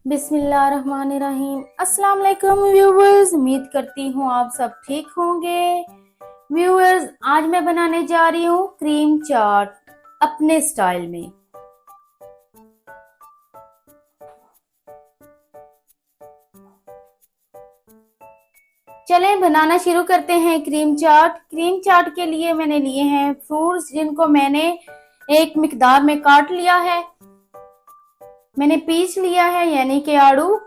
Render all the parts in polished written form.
बिस्मिल्लाहिर्रहमानिर्रहीम। अस्सलाम वालेकुम व्यूवर्स, उम्मीद करती हूँ आप सब ठीक होंगे। व्यूवर्स, आज मैं बनाने जा रही हूँ क्रीम चाट अपने स्टाइल में। चलें बनाना शुरू करते हैं क्रीम चाट। क्रीम चाट के लिए मैंने लिए हैं फ्रूट्स, जिनको मैंने एक मिकदार में काट लिया है। मैंने पीस लिया है यानी कि आड़ू।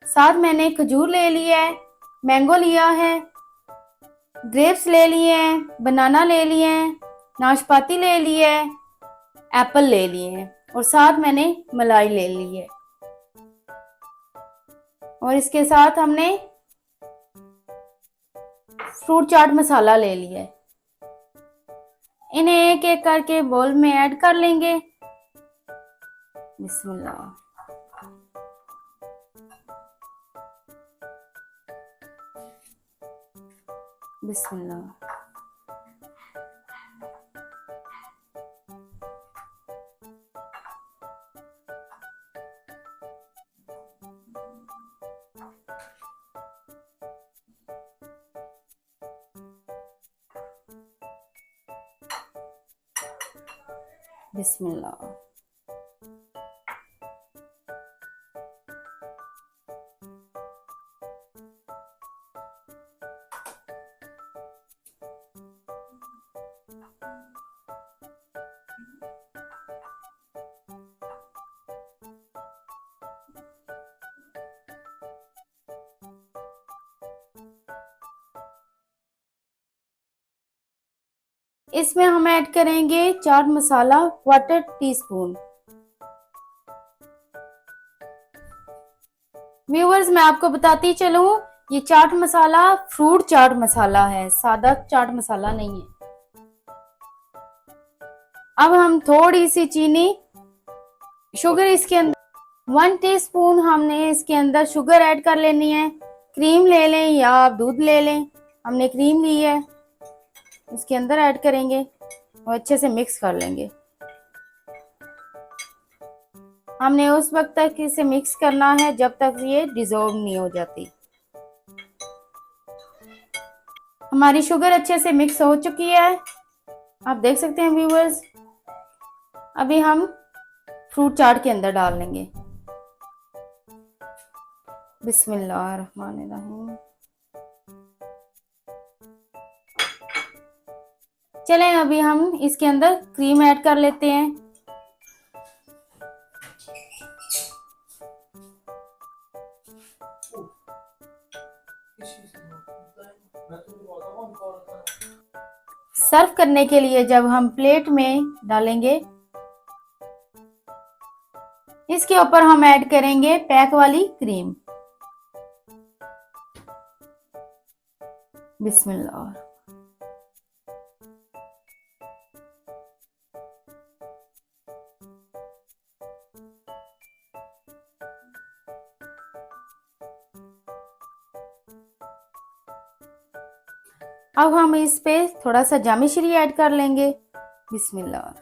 साथ मैंने खजूर ले लिया है, मैंगो लिया है, ग्रेप्स ले लिए हैं, बनाना ले लिए हैं, नाशपाती ले लिए है, एप्पल ले लिए हैं और साथ मैंने मलाई ले ली है। और इसके साथ हमने फ्रूट चाट मसाला ले लिया है। इन्हें एक एक करके बोल में ऐड कर लेंगे। बिस्मिल्लाह। बिस्मिल्लाह। बिस्मिल्लाह। इसमें हम ऐड करेंगे चाट मसाला 1/4 टीस्पून। व्यूवर्स, मैं आपको बताती चलूं, ये चाट मसाला फ्रूट चाट मसाला है, सादा चाट मसाला नहीं है। अब हम थोड़ी सी चीनी, शुगर इसके अंदर 1 टीस्पून हमने इसके अंदर शुगर ऐड कर लेनी है। क्रीम ले लें या आप दूध ले लें, हमने क्रीम ली है, इसके अंदर ऐड करेंगे और अच्छे से मिक्स कर लेंगे। हमने उस वक्त तक इसे मिक्स करना है जब तक ये डिसॉल्व नहीं हो जाती। हमारी शुगर अच्छे से मिक्स हो चुकी है, आप देख सकते हैं व्यूवर्स। अभी हम फ्रूट चाट के अंदर डाल लेंगे। बिस्मिल्लाहिर्रहमानिर्रहीम। चलें अभी हम इसके अंदर क्रीम ऐड कर लेते हैं। सर्व करने के लिए जब हम प्लेट में डालेंगे, इसके ऊपर हम ऐड करेंगे पैक वाली क्रीम। बिस्मिल्लाह। अब हम इस पे थोड़ा सा जामी श्री ऐड कर लेंगे। बिस्मिल्लाह।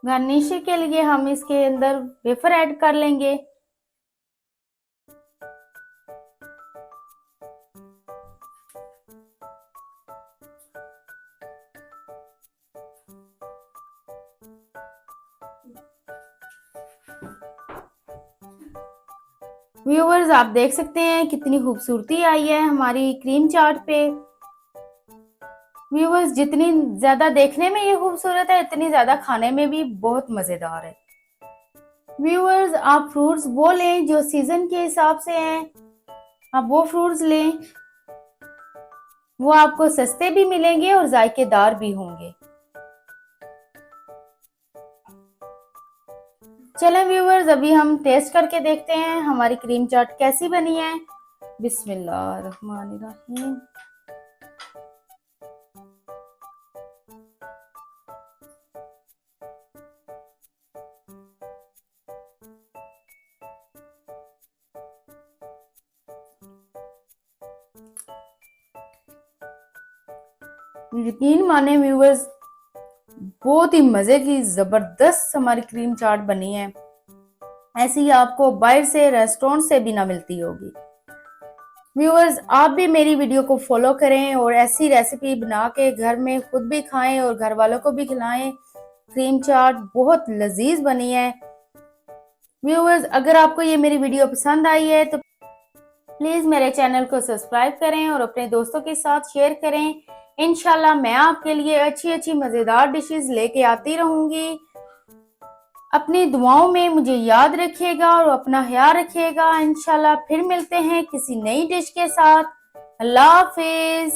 गार्निश के लिए हम इसके अंदर वेफर ऐड कर लेंगे। व्यूवर्स, आप देख सकते हैं कितनी खूबसूरती आई है हमारी क्रीम चाट पे। व्यूवर्स, जितनी ज्यादा देखने में ये खूबसूरत है, इतनी ज्यादा खाने में भी बहुत मजेदार है। व्यूवर्स, आप फ्रूट्स वो लें जो सीजन के हिसाब से हैं, आप वो फ्रूट्स लें, वो आपको सस्ते भी मिलेंगे और जायकेदार भी होंगे। चलें व्यूवर्स, अभी हम टेस्ट करके देखते हैं हमारी क्रीम चाट कैसी बनी है। बिस्मिल्लाहिर्रहमानिर्रहीम। यकीन माने व्यूअर्स, बहुत ही मजे की जबरदस्त हमारी क्रीम चाट बनी है। ऐसी आपको बाहर से रेस्टोरेंट से भी ना मिलती होगी। व्यूअर्स, आप भी मेरी वीडियो को फॉलो करें और ऐसी रेसिपी बना के घर में खुद भी खाएं और घर वालों को भी खिलाएं। क्रीम चाट बहुत लजीज बनी है। व्यूअर्स, अगर आपको ये मेरी वीडियो पसंद आई है तो प्लीज मेरे चैनल को सब्सक्राइब करें और अपने दोस्तों के साथ शेयर करें। इंशाल्लाह मैं आपके लिए अच्छी अच्छी मजेदार डिशेस लेके आती रहूंगी। अपनी दुआओं में मुझे याद रखिएगा और अपना ख्याल रखिएगा। इंशाल्लाह फिर मिलते हैं किसी नई डिश के साथ। अल्लाह हाफिज।